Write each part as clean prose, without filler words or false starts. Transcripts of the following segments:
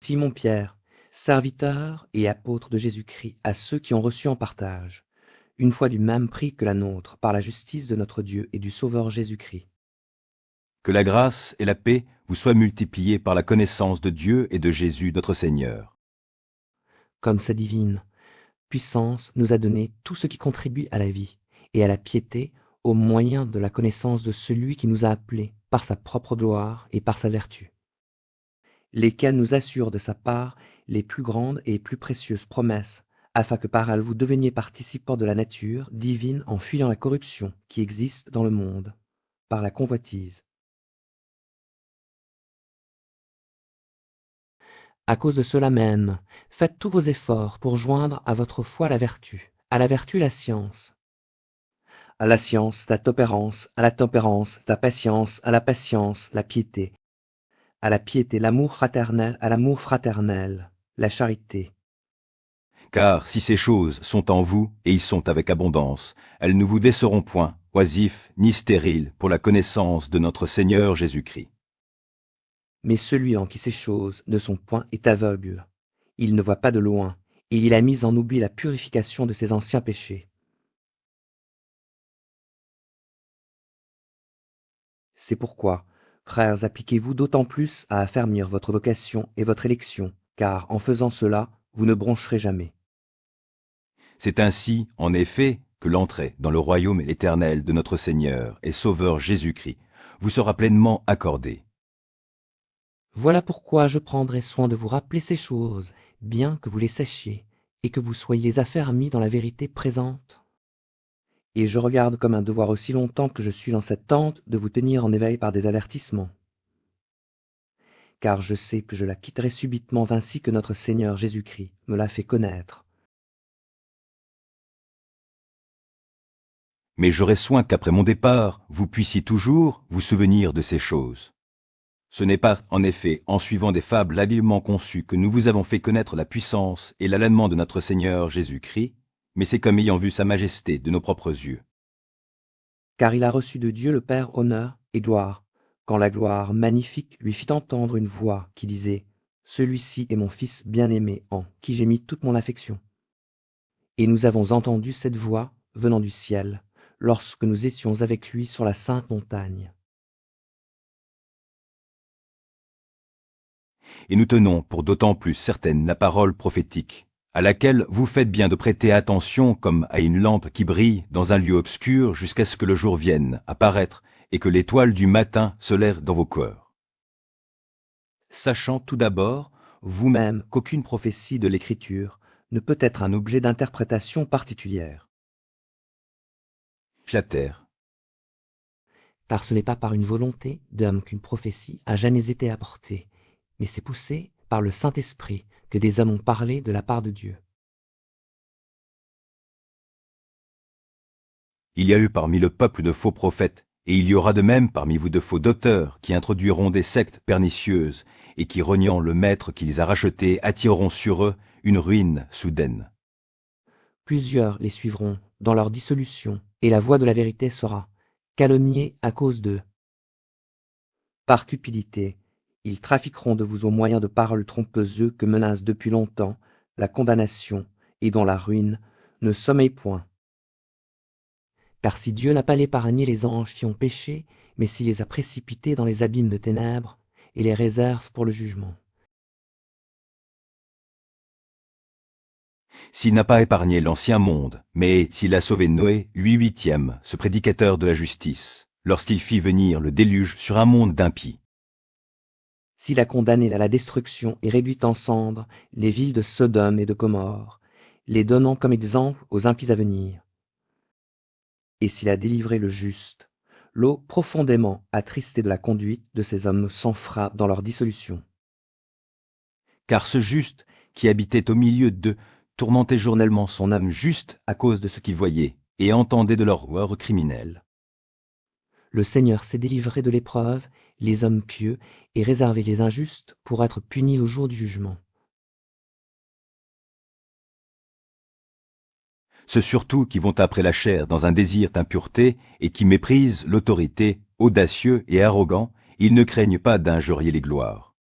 Simon-Pierre, serviteur et apôtre de Jésus-Christ, à ceux qui ont reçu en partage, une foi du même prix que la nôtre, par la justice de notre Dieu et du Sauveur Jésus-Christ. Que la grâce et la paix vous soient multipliées par la connaissance de Dieu et de Jésus notre Seigneur. Comme sa divine puissance nous a donné tout ce qui contribue à la vie et à la piété au moyen de la connaissance de celui qui nous a appelés par sa propre gloire et par sa vertu, lesquels nous assurent de sa part les plus grandes et plus précieuses promesses, afin que par elles vous deveniez participants de la nature divine en fuyant la corruption qui existe dans le monde, par la convoitise. À cause de cela même, faites tous vos efforts pour joindre à votre foi la vertu, à la vertu la science, à la science la tempérance, à la tempérance la patience, à la patience la piété, à la piété l'amour fraternel, à l'amour fraternel la charité. Car si ces choses sont en vous, et y sont avec abondance, elles ne vous laisseront point, oisifs ni stériles, pour la connaissance de notre Seigneur Jésus-Christ. Mais celui en qui ces choses ne sont point est aveugle. Il ne voit pas de loin, et il a mis en oubli la purification de ses anciens péchés. C'est pourquoi, frères, appliquez-vous d'autant plus à affermir votre vocation et votre élection, car en faisant cela, vous ne broncherez jamais. C'est ainsi, en effet, que l'entrée dans le royaume éternel de notre Seigneur et Sauveur Jésus-Christ vous sera pleinement accordée. Voilà pourquoi je prendrai soin de vous rappeler ces choses, bien que vous les sachiez, et que vous soyez affermis dans la vérité présente. Et je regarde comme un devoir aussi longtemps que je suis dans cette tente de vous tenir en éveil par des avertissements. Car je sais que je la quitterai subitement ainsi que notre Seigneur Jésus-Christ me l'a fait connaître. Mais j'aurai soin qu'après mon départ, vous puissiez toujours vous souvenir de ces choses. Ce n'est pas, en effet, en suivant des fables habilement conçues que nous vous avons fait connaître la puissance et l'avènement de notre Seigneur Jésus-Christ, mais c'est comme ayant vu sa majesté de nos propres yeux. Car il a reçu de Dieu le Père honneur et gloire, quand la gloire magnifique lui fit entendre une voix qui disait « Celui-ci est mon Fils bien-aimé, en qui j'ai mis toute mon affection. » Et nous avons entendu cette voix venant du ciel, lorsque nous étions avec lui sur la sainte montagne. Et nous tenons pour d'autant plus certaine la parole prophétique, à laquelle vous faites bien de prêter attention comme à une lampe qui brille dans un lieu obscur jusqu'à ce que le jour vienne apparaître et que l'étoile du matin se lève dans vos cœurs. Sachant tout d'abord, Vous-même qu'aucune prophétie de l'Écriture ne peut être un objet d'interprétation particulière. Plater, Car ce n'est pas par une volonté d'homme qu'une prophétie a jamais été apportée, mais c'est poussé par le Saint-Esprit que des hommes ont parlé de la part de Dieu. il y a eu parmi le peuple de faux prophètes, et il y aura de même parmi vous de faux docteurs qui introduiront des sectes pernicieuses et qui, reniant le maître qui les a rachetés, attireront sur eux une ruine soudaine. Plusieurs les suivront dans leur dissolution, et la voix de la vérité sera calomniée à cause d'eux. Par cupidité, ils trafiqueront de vous au moyen de paroles trompeuses que menace depuis longtemps la condamnation et dont la ruine ne sommeille point. Car si Dieu n'a pas épargné les anges qui ont péché, mais s'il les a précipités dans les abîmes de ténèbres et les réserve pour le jugement. S'il n'a pas épargné l'ancien monde, mais s'il a sauvé Noé, lui huitième, ce prédicateur de la justice, lorsqu'il fit venir le déluge sur un monde d'impies. S'il a condamné à la destruction et réduit en cendres les villes de Sodome et de Gomorrhe, les donnant comme exemple aux impies à venir. Et s'il a délivré le juste, l'eau profondément attristée de la conduite de ces hommes s'enfra dans leur dissolution. Car ce juste, qui habitait au milieu d'eux, tourmentait journellement son âme juste à cause de ce qu'il voyait, et entendait de leurs horreurs criminelles. Le Seigneur s'est délivré de l'épreuve, les hommes pieux, et réservé les injustes pour être punis au jour du jugement. Ceux surtout qui vont après la chair dans un désir d'impureté et qui méprisent l'autorité, audacieux et arrogants, ils ne craignent pas d'injurier les gloires.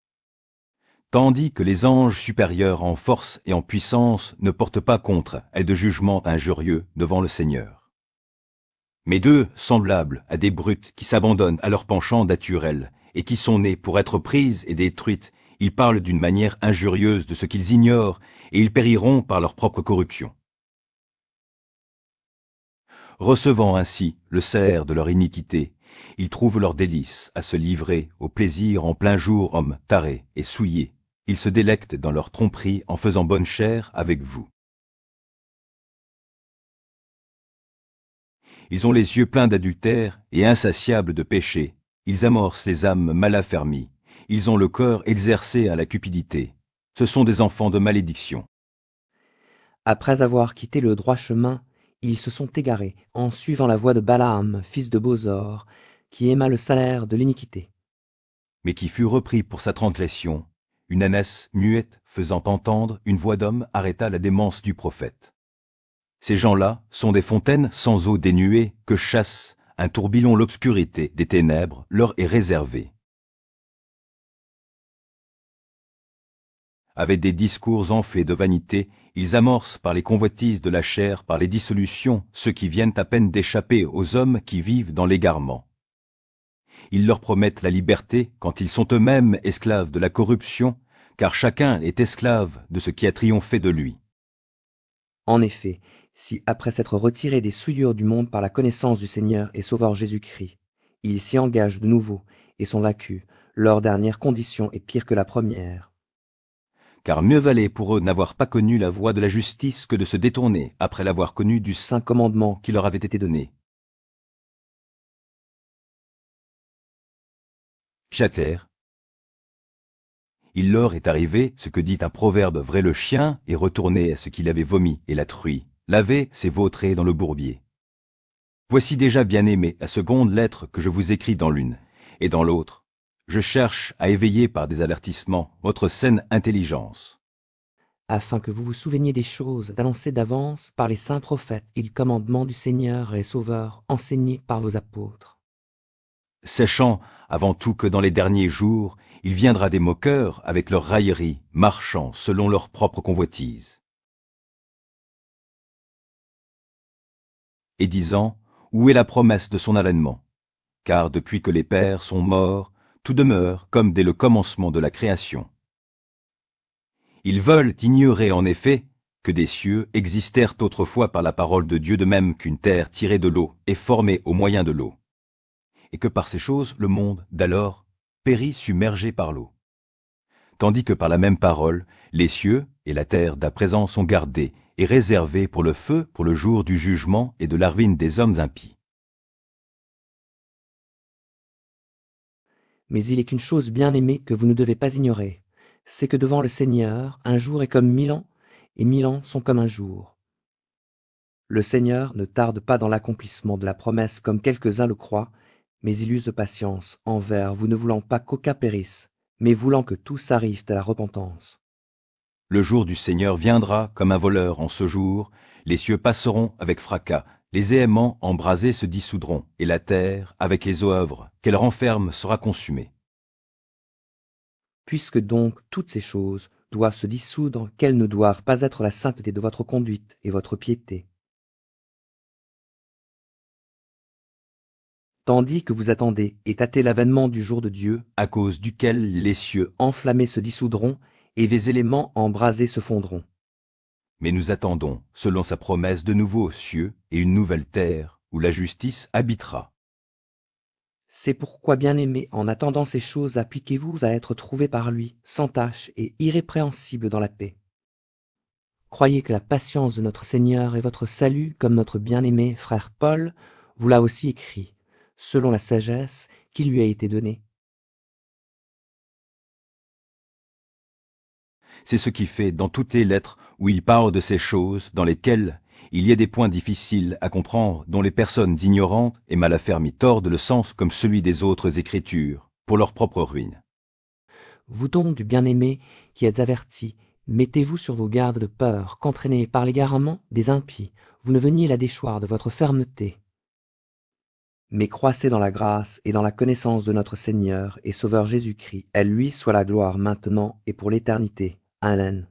tandis que les anges supérieurs en force et en puissance ne portent pas contre et de jugement injurieux devant le Seigneur. Mais d'eux, semblables à des brutes qui s'abandonnent à leur penchant naturel et qui sont nés pour être prises et détruites, ils parlent d'une manière injurieuse de ce qu'ils ignorent et ils périront par leur propre corruption. Recevant ainsi le cerf de leur iniquité, ils trouvent leur délice à se livrer au plaisir en plein jour, hommes tarés et souillés. Ils se délectent dans leur tromperie en faisant bonne chère avec vous. Ils ont les yeux pleins d'adultère et insatiables de péché. Ils amorcent les âmes mal affermies. Ils ont le cœur exercé à la cupidité. Ce sont des enfants de malédiction. Après avoir quitté le droit chemin, ils se sont égarés en suivant la voie de Balaam, fils de Bosor, qui aima le salaire de l'iniquité. Mais qui fut repris pour sa transgression. Une ânesse muette faisant entendre une voix d'homme arrêta la démence du prophète. Ces gens-là sont des fontaines sans eau dénuées que chasse un tourbillon l'obscurité des ténèbres leur est réservée. Avec des discours enflés de vanité, ils amorcent par les convoitises de la chair, par les dissolutions, ceux qui viennent à peine d'échapper aux hommes qui vivent dans l'égarement. Ils leur promettent la liberté quand ils sont eux-mêmes esclaves de la corruption, car chacun est esclave de ce qui a triomphé de lui. En effet, si après s'être retirés des souillures du monde par la connaissance du Seigneur et Sauveur Jésus-Christ, ils s'y engagent de nouveau et sont vaincus, leur dernière condition est pire que la première. Car mieux valait pour eux n'avoir pas connu la voie de la justice que de se détourner après l'avoir connu du saint commandement qui leur avait été donné. Chater. Il leur est arrivé ce que dit un proverbe vrai: le chien est retourné à ce qu'il avait vomi et la truie lavé s'est vautré dans le bourbier. Voici déjà, bien-aimés, la seconde lettre que je vous écris dans l'une, et dans l'autre, je cherche à éveiller par des avertissements votre saine intelligence. Afin que vous vous souveniez des choses annoncées d'avance par les saints prophètes et du commandement du Seigneur et Sauveur enseigné par vos apôtres. Sachant avant tout que dans les derniers jours, il viendra des moqueurs avec leurs railleries, marchant selon leur propre convoitise. Et disant, où est la promesse de son avènement? Car depuis que les pères sont morts, tout demeure comme dès le commencement de la création. Ils veulent ignorer en effet que des cieux existèrent autrefois par la parole de Dieu, de même qu'une terre tirée de l'eau est formée au moyen de l'eau, et que par ces choses le monde d'alors périt submergé par l'eau. Tandis que par la même parole, les cieux et la terre d'à présent sont gardés et réservés pour le feu, pour le jour du jugement et de la ruine des hommes impies. Mais il est une chose bien aimée que vous ne devez pas ignorer, c'est que devant le Seigneur, un jour est comme 1000 ans, et 1000 ans sont comme un jour. Le Seigneur ne tarde pas dans l'accomplissement de la promesse comme quelques-uns le croient, mais il use de patience envers vous, ne voulant pas qu'aucun périsse, mais voulant que tous arrivent à la repentance. Le jour du Seigneur viendra comme un voleur en ce jour, les cieux passeront avec fracas, les éléments embrasés se dissoudront, et la terre, avec les œuvres qu'elle renferme, sera consumée. Puisque donc toutes ces choses doivent se dissoudre, quelles ne doivent pas être la sainteté de votre conduite et votre piété. Tandis que vous attendez et tâtez l'avènement du jour de Dieu, À cause duquel les cieux, enflammés se dissoudront, et les éléments embrasés se fondront. mais nous attendons, selon sa promesse, de nouveaux cieux et une nouvelle terre, où la justice habitera. C'est pourquoi, bien-aimés, en attendant ces choses, appliquez-vous à être trouvés par lui, sans tache et irrépréhensibles dans la paix. Croyez que la patience de notre Seigneur est votre salut, comme notre bien-aimé frère Paul vous l'a aussi écrit, selon la sagesse qui lui a été donnée. C'est ce qui fait dans toutes les lettres où il parle de ces choses dans lesquelles il y a des points difficiles à comprendre, dont les personnes ignorantes et mal affermies tordent le sens comme celui des autres Écritures, pour leur propre ruine. Vous donc, du bien-aimé, qui êtes avertis, mettez-vous sur vos gardes de peur qu'entraînés par l'égarement des impies, vous ne veniez la déchoir de votre fermeté. mais croissez dans la grâce et dans la connaissance de notre Seigneur et Sauveur Jésus-Christ. À lui soit la gloire maintenant et pour l'éternité. Amen.